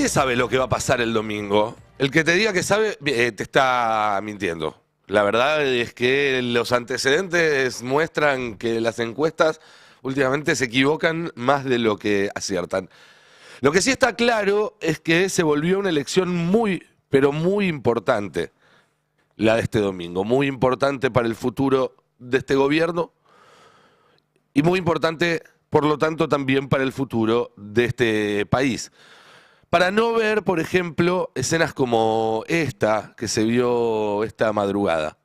Nadie sabe lo que va a pasar el domingo. El que te diga que sabe, te está mintiendo. La verdad es que los antecedentes muestran que las encuestas últimamente se equivocan más de lo que aciertan. Lo que sí está claro es que se volvió una elección muy, pero muy importante, la de este domingo. Muy importante para el futuro de este gobierno y muy importante, por lo tanto, también para el futuro de este país. Para no ver, por ejemplo, escenas como esta que se vio esta madrugada.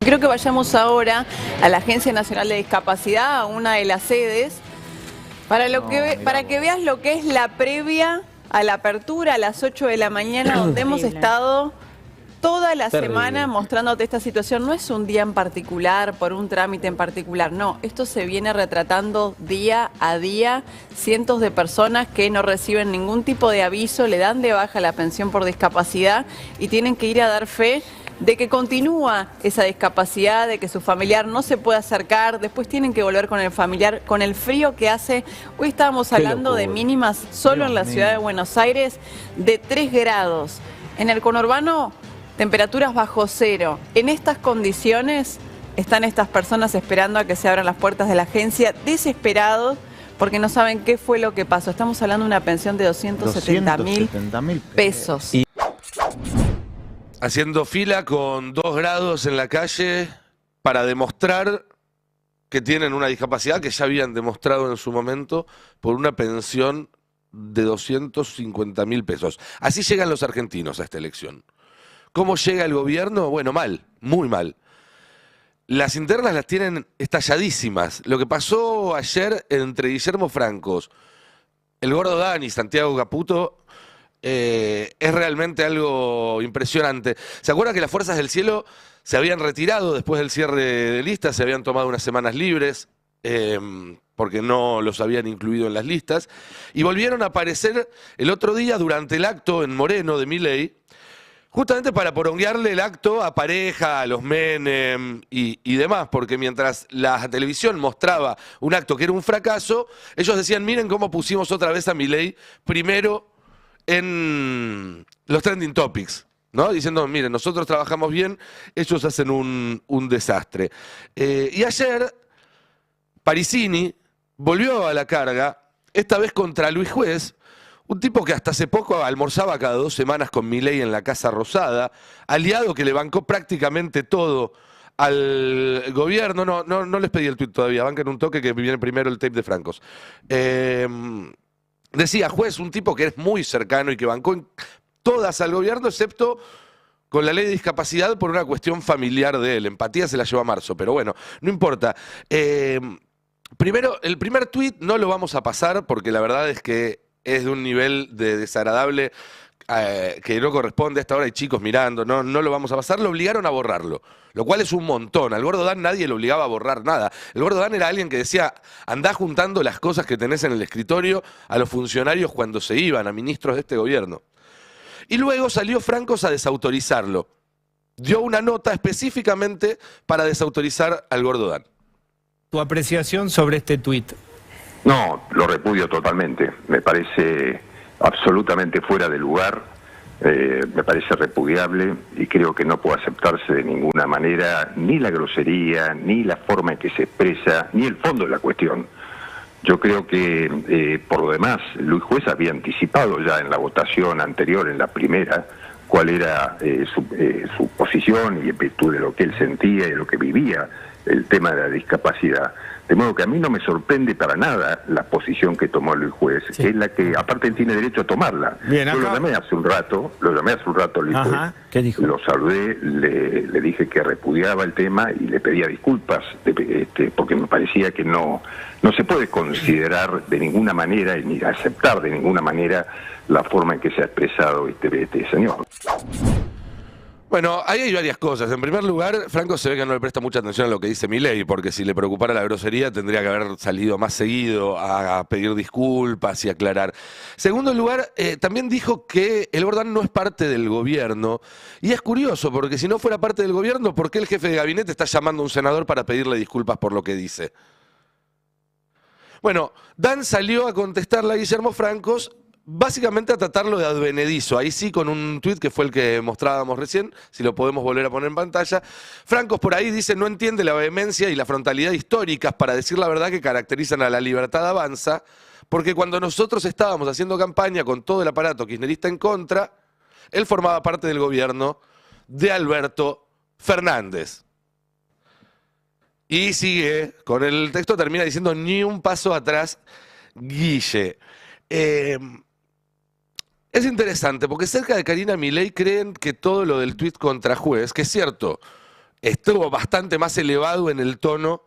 Creo que vayamos ahora a la Agencia Nacional de Discapacidad, a una de las sedes, para que veas lo que es la previa a la apertura a las 8 de la mañana, donde hemos estado toda la semana mostrándote esta situación. No es un día en particular, por un trámite en particular, no. Esto se viene retratando día a día. Cientos de personas que no reciben ningún tipo de aviso, le dan de baja la pensión por discapacidad y tienen que ir a dar fe de que continúa esa discapacidad, de que su familiar no se puede acercar, después tienen que volver con el familiar, con el frío que hace. Hoy estábamos hablando de mínimas solo en la ciudad de Buenos Aires de 3 grados. En el conurbano, temperaturas bajo cero. En estas condiciones están estas personas esperando a que se abran las puertas de la agencia, desesperados, porque no saben qué fue lo que pasó. Estamos hablando de una pensión de 270.000 pesos. Haciendo fila con 2 grados en la calle para demostrar que tienen una discapacidad que ya habían demostrado en su momento por una pensión de 250.000 pesos. Así llegan los argentinos a esta elección. ¿Cómo llega el gobierno? Bueno, mal, muy mal. Las internas las tienen estalladísimas. Lo que pasó ayer entre Guillermo Francos, el Gordo Dan y Santiago Caputo es realmente algo impresionante. ¿Se acuerdan que las Fuerzas del Cielo se habían retirado después del cierre de listas? Se habían tomado unas semanas libres porque no los habían incluido en las listas. Y volvieron a aparecer el otro día durante el acto en Moreno de Milei, justamente para poronguearle el acto a Pareja, a los Menem y demás, porque mientras la televisión mostraba un acto que era un fracaso, ellos decían, miren cómo pusimos otra vez a Milei primero en los trending topics, ¿no? Diciendo, miren, nosotros trabajamos bien, ellos hacen un desastre. Y ayer, Parisini volvió a la carga, esta vez contra Luis Juez, un tipo que hasta hace poco almorzaba cada 2 semanas con Milei en la Casa Rosada, aliado que le bancó prácticamente todo al gobierno. No les pedí el tuit todavía, banquen un toque que viene primero el tape de Francos. Decía, Juez, un tipo que es muy cercano y que bancó en todas al gobierno, excepto con la ley de discapacidad por una cuestión familiar de él. Empatía se la llevó a marzo, pero bueno, no importa. Primero, el primer tuit no lo vamos a pasar porque la verdad es que es de un nivel de desagradable que no corresponde. A esta hora hay chicos mirando, no lo vamos a pasar. Lo obligaron a borrarlo, lo cual es un montón. Al Gordo Dan nadie lo obligaba a borrar nada. El Gordo Dan era alguien que decía, andá juntando las cosas que tenés en el escritorio a los funcionarios cuando se iban, a ministros de este gobierno. Y luego salió Francos a desautorizarlo. Dio una nota específicamente para desautorizar al Gordo Dan. Tu apreciación sobre este tuit. No, lo repudio totalmente. Me parece absolutamente fuera de lugar, me parece repudiable y creo que no puede aceptarse de ninguna manera ni la grosería, ni la forma en que se expresa, ni el fondo de la cuestión. Yo creo que, por lo demás, Luis Juez había anticipado ya en la votación anterior, en la primera, cuál era su posición y en virtud de lo que él sentía y de lo que vivía el tema de la discapacidad. De modo que a mí no me sorprende para nada la posición que tomó Luis Juez, que es la que, aparte, él tiene derecho a tomarla. Bien, yo lo llamé hace un rato a Luis Juez. ¿Qué dijo? Lo saludé, le dije que repudiaba el tema y le pedía disculpas, porque me parecía que no se puede considerar de ninguna manera, ni aceptar de ninguna manera la forma en que se ha expresado este señor. Bueno, ahí hay varias cosas. En primer lugar, Franco se ve que no le presta mucha atención a lo que dice Milei, porque si le preocupara la grosería tendría que haber salido más seguido a pedir disculpas y aclarar. Segundo lugar, también dijo que el Gordo Dan no es parte del gobierno. Y es curioso, porque si no fuera parte del gobierno, ¿por qué el jefe de gabinete está llamando a un senador para pedirle disculpas por lo que dice? Bueno, Dan salió a contestarle a Guillermo Francos básicamente a tratarlo de advenedizo. Ahí sí, con un tuit que fue el que mostrábamos recién, si lo podemos volver a poner en pantalla. Francos por ahí dice, no entiende la vehemencia y la frontalidad históricas para decir la verdad que caracterizan a La Libertad Avanza, porque cuando nosotros estábamos haciendo campaña con todo el aparato kirchnerista en contra, él formaba parte del gobierno de Alberto Fernández. Y sigue, con el texto termina diciendo, ni un paso atrás, Guille. Es interesante, porque cerca de Karina Milei creen que todo lo del tuit contra juez, que es cierto, estuvo bastante más elevado en el tono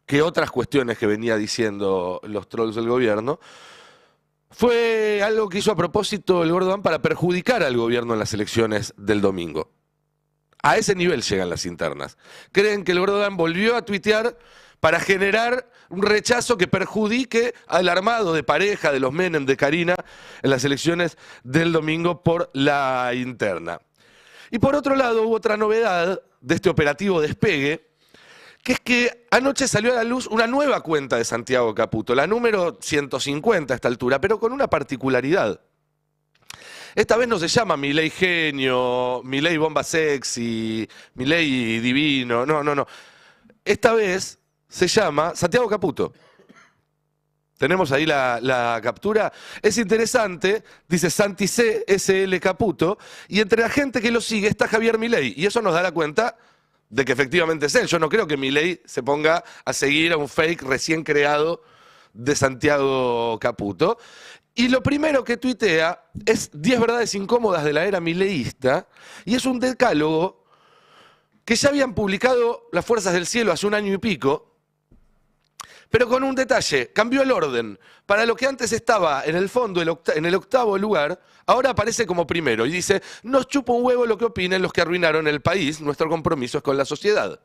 que otras cuestiones que venía diciendo los trolls del gobierno, fue algo que hizo a propósito el Gordo Dan para perjudicar al gobierno en las elecciones del domingo. A ese nivel llegan las internas. Creen que el Gordo Dan volvió a tuitear para generar un rechazo que perjudique al armado de pareja de los Menem de Karina en las elecciones del domingo por la interna. Y por otro lado hubo otra novedad de este operativo despegue, que es que anoche salió a la luz una nueva cuenta de Santiago Caputo, la número 150 a esta altura, pero con una particularidad. Esta vez no se llama Milei Genio, Milei Bomba Sexy, Milei Divino, no. Esta vez se llama Santiago Caputo. Tenemos ahí la captura. Es interesante, dice Santi C, SL Caputo, y entre la gente que lo sigue está Javier Milei, y eso nos da la cuenta de que efectivamente es él. Yo no creo que Milei se ponga a seguir a un fake recién creado de Santiago Caputo. Y lo primero que tuitea es 10 verdades incómodas de la era mileísta, y es un decálogo que ya habían publicado las Fuerzas del Cielo hace un año y pico, pero con un detalle, cambió el orden. Para lo que antes estaba en el fondo, en el octavo lugar, ahora aparece como primero y dice, nos chupa un huevo lo que opinen los que arruinaron el país, nuestro compromiso es con la sociedad.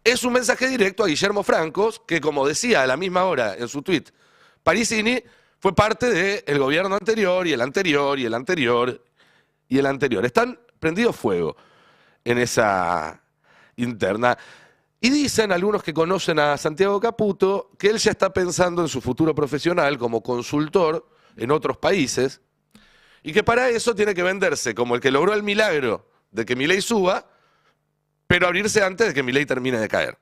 Es un mensaje directo a Guillermo Francos, que como decía a la misma hora en su tuit, Parisini fue parte del gobierno anterior y el anterior y el anterior y el anterior. Están prendidos fuego en esa interna. Y dicen algunos que conocen a Santiago Caputo que él ya está pensando en su futuro profesional como consultor en otros países y que para eso tiene que venderse como el que logró el milagro de que Milei suba, pero abrirse antes de que Milei termine de caer.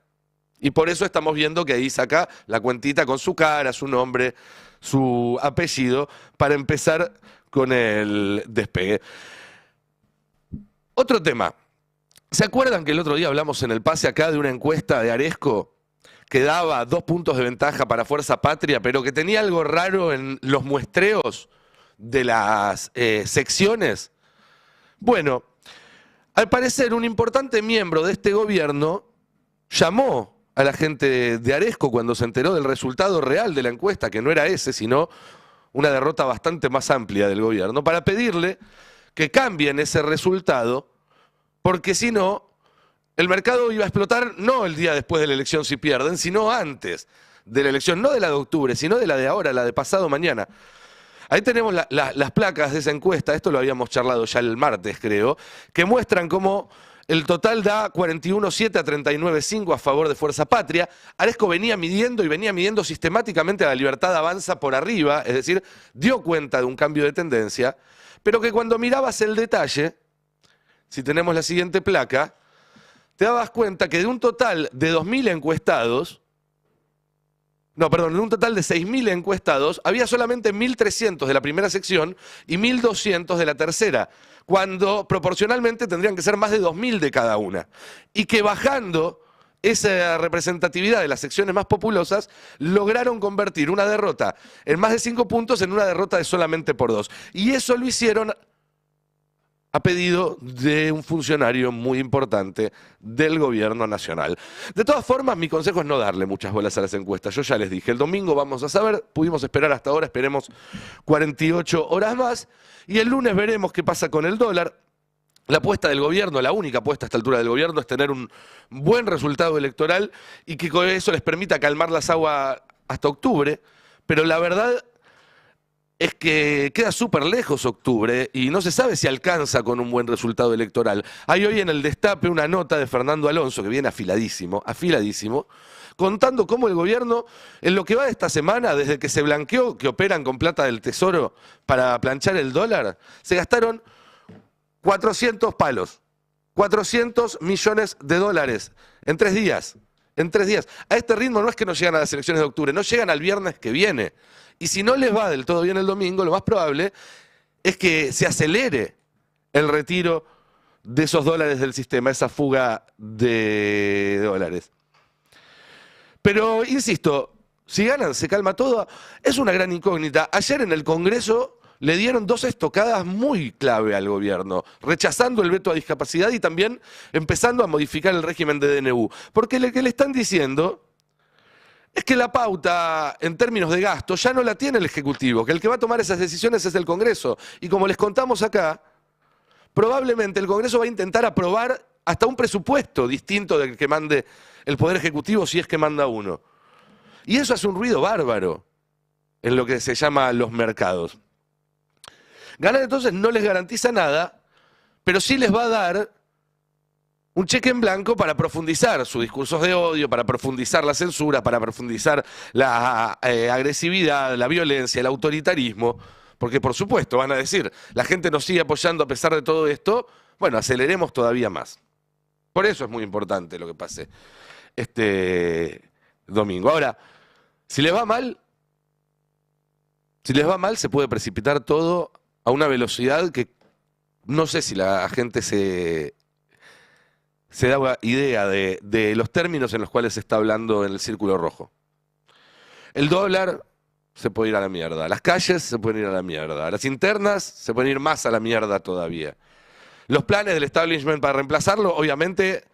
Y por eso estamos viendo que ahí saca la cuentita con su cara, su nombre, su apellido, para empezar con el despegue. Otro tema. ¿Se acuerdan que el otro día hablamos en el pase acá de una encuesta de Aresco que daba 2 puntos de ventaja para Fuerza Patria, pero que tenía algo raro en los muestreos de las secciones? Bueno, al parecer un importante miembro de este gobierno llamó a la gente de Aresco cuando se enteró del resultado real de la encuesta, que no era ese, sino una derrota bastante más amplia del gobierno, para pedirle que cambien ese resultado, porque si no, el mercado iba a explotar no el día después de la elección si pierden, sino antes de la elección, no de la de octubre, sino de la de ahora, la de pasado mañana. Ahí tenemos las placas de esa encuesta, esto lo habíamos charlado ya el martes creo, que muestran cómo el total da 41,7 a 39,5 a favor de Fuerza Patria. Aresco venía midiendo sistemáticamente a La Libertad Avanza por arriba, es decir, dio cuenta de un cambio de tendencia, pero que cuando mirabas el detalle, si tenemos la siguiente placa, te dabas cuenta que de un total de 2.000 encuestados, de un total de 6.000 encuestados, había solamente 1.300 de la primera sección y 1.200 de la tercera, cuando proporcionalmente tendrían que ser más de 2.000 de cada una. Y que bajando esa representatividad de las secciones más populosas, lograron convertir una derrota en más de 5 puntos en una derrota de solamente por 2. Y eso lo hicieron a pedido de un funcionario muy importante del gobierno nacional. De todas formas, mi consejo es no darle muchas bolas a las encuestas. Yo ya les dije, el domingo vamos a saber, pudimos esperar hasta ahora, esperemos 48 horas más, y el lunes veremos qué pasa con el dólar. La apuesta del gobierno, la única apuesta a esta altura del gobierno, es tener un buen resultado electoral y que con eso les permita calmar las aguas hasta octubre, pero la verdad es que queda súper lejos octubre y no se sabe si alcanza con un buen resultado electoral. Hay hoy en el Destape una nota de Fernando Alonso, que viene afiladísimo, contando cómo el gobierno, en lo que va de esta semana, desde que se blanqueó que operan con plata del Tesoro para planchar el dólar, se gastaron 400 palos, 400 millones de dólares en 3 días. En 3 días. A este ritmo no es que no llegan a las elecciones de octubre, no llegan al viernes que viene. Y si no les va del todo bien el domingo, lo más probable es que se acelere el retiro de esos dólares del sistema, esa fuga de dólares. Pero, insisto, si ganan, se calma todo. Es una gran incógnita. Ayer en el Congreso le dieron 2 estocadas muy clave al gobierno, rechazando el veto a discapacidad y también empezando a modificar el régimen de DNU. Porque lo que le están diciendo es que la pauta en términos de gasto ya no la tiene el Ejecutivo, que el que va a tomar esas decisiones es el Congreso. Y como les contamos acá, probablemente el Congreso va a intentar aprobar hasta un presupuesto distinto del que mande el Poder Ejecutivo, si es que manda uno. Y eso hace un ruido bárbaro en lo que se llama los mercados. Ganar entonces no les garantiza nada, pero sí les va a dar un cheque en blanco para profundizar sus discursos de odio, para profundizar la censura, para profundizar la agresividad, la violencia, el autoritarismo. Porque por supuesto van a decir, la gente nos sigue apoyando a pesar de todo esto, bueno, aceleremos todavía más. Por eso es muy importante lo que pase este domingo. Ahora, si les va mal se puede precipitar todo a una velocidad que no sé si la gente se da idea de los términos en los cuales se está hablando en el círculo rojo. El dólar se puede ir a la mierda, las calles se pueden ir a la mierda, las internas se pueden ir más a la mierda todavía. Los planes del establishment para reemplazarlo, obviamente,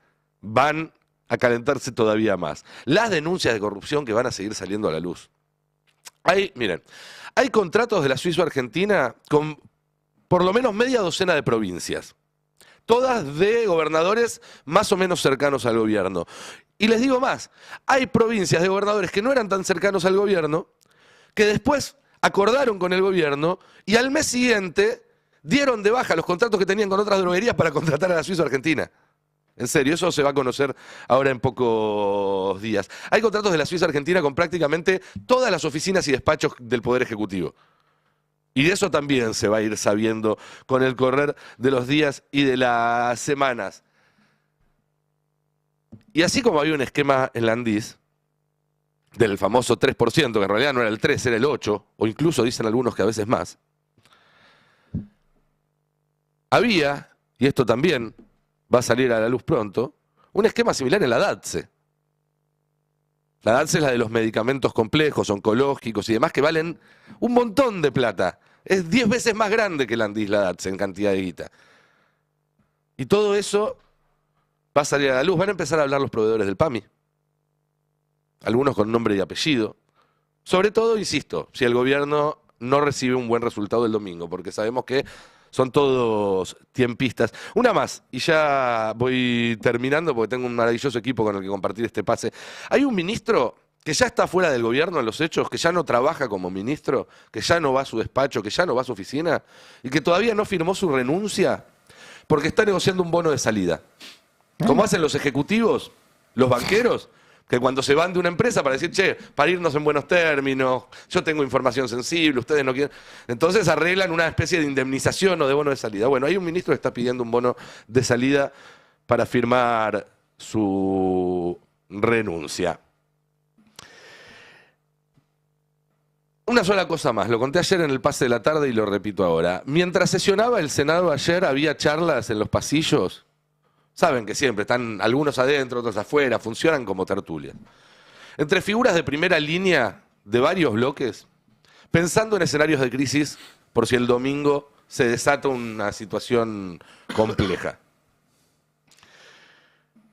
van a calentarse todavía más. Las denuncias de corrupción que van a seguir saliendo a la luz. Miren, hay contratos de la Suizo-Argentina con por lo menos media docena de provincias. Todas de gobernadores más o menos cercanos al gobierno. Y les digo más, hay provincias de gobernadores que no eran tan cercanos al gobierno, que después acordaron con el gobierno y al mes siguiente dieron de baja los contratos que tenían con otras droguerías para contratar a la Suizo-Argentina. En serio, eso se va a conocer ahora en pocos días. Hay contratos de la Suizo-Argentina con prácticamente todas las oficinas y despachos del Poder Ejecutivo. Y de eso también se va a ir sabiendo con el correr de los días y de las semanas. Y así como había un esquema en la Andis, del famoso 3%, que en realidad no era el 3, era el 8, o incluso dicen algunos que a veces más, había, y esto también va a salir a la luz pronto, un esquema similar en la DATSE. La DATSE es la de los medicamentos complejos, oncológicos y demás, que valen un montón de plata. Es 10 veces más grande que la Andis, la DATSE, en cantidad de guita. Y todo eso va a salir a la luz. Van a empezar a hablar los proveedores del PAMI. Algunos con nombre y apellido. Sobre todo, insisto, si el gobierno no recibe un buen resultado el domingo, porque sabemos que son todos tiempistas. Una más, y ya voy terminando porque tengo un maravilloso equipo con el que compartir este pase. Hay un ministro que ya está fuera del gobierno en los hechos, que ya no trabaja como ministro, que ya no va a su despacho, que ya no va a su oficina, y que todavía no firmó su renuncia porque está negociando un bono de salida. Como hacen los ejecutivos, los banqueros, que cuando se van de una empresa para decir, che, para irnos en buenos términos, yo tengo información sensible, ustedes no quieren. Entonces arreglan una especie de indemnización o de bono de salida. Bueno, hay un ministro que está pidiendo un bono de salida para firmar su renuncia. Una sola cosa más, lo conté ayer en el pase de la tarde y lo repito ahora. Mientras sesionaba el Senado ayer, había charlas en los pasillos. Saben que siempre están algunos adentro, otros afuera, funcionan como tertulias. Entre figuras de primera línea de varios bloques, pensando en escenarios de crisis por si el domingo se desata una situación compleja.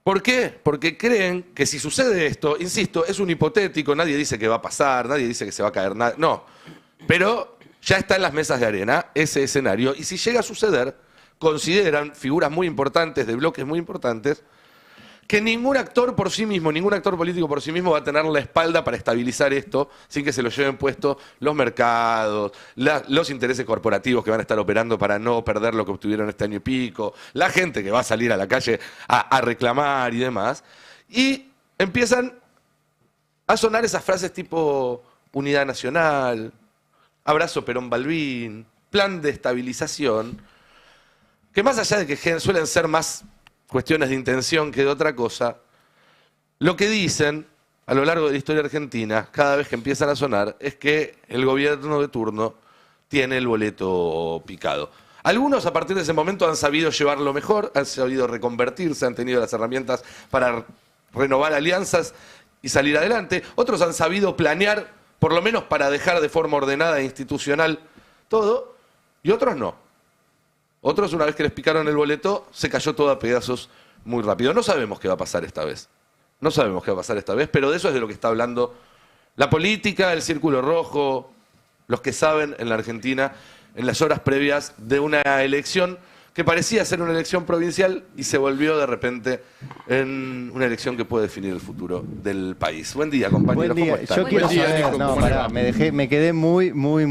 ¿Por qué? Porque creen que si sucede esto, insisto, es un hipotético, nadie dice que va a pasar, nadie dice que se va a caer nada, no. Pero ya está en las mesas de arena ese escenario y si llega a suceder, consideran figuras muy importantes, de bloques muy importantes, que ningún actor por sí mismo, ningún actor político por sí mismo va a tener la espalda para estabilizar esto sin que se lo lleven puesto los mercados, los intereses corporativos que van a estar operando para no perder lo que obtuvieron este año y pico, la gente que va a salir a la calle a reclamar y demás. Y empiezan a sonar esas frases tipo unidad nacional, abrazo Perón-Balbín, plan de estabilización, que más allá de que suelen ser más cuestiones de intención que de otra cosa, lo que dicen a lo largo de la historia argentina, cada vez que empiezan a sonar, es que el gobierno de turno tiene el boleto picado. Algunos a partir de ese momento han sabido llevarlo mejor, han sabido reconvertirse, han tenido las herramientas para renovar alianzas y salir adelante. Otros han sabido planear, por lo menos para dejar de forma ordenada e institucional todo, y otros no. Otros, una vez que les picaron el boleto, se cayó todo a pedazos muy rápido. No sabemos qué va a pasar esta vez. No sabemos qué va a pasar esta vez, pero de eso es de lo que está hablando la política, el Círculo Rojo, los que saben en la Argentina, en las horas previas de una elección que parecía ser una elección provincial y se volvió de repente en una elección que puede definir el futuro del país. Buen día, compañeros. Buen día. ¿Cómo están? Yo quiero Buen día, saber, Nico, no, ¿cómo le pará, va? me quedé muy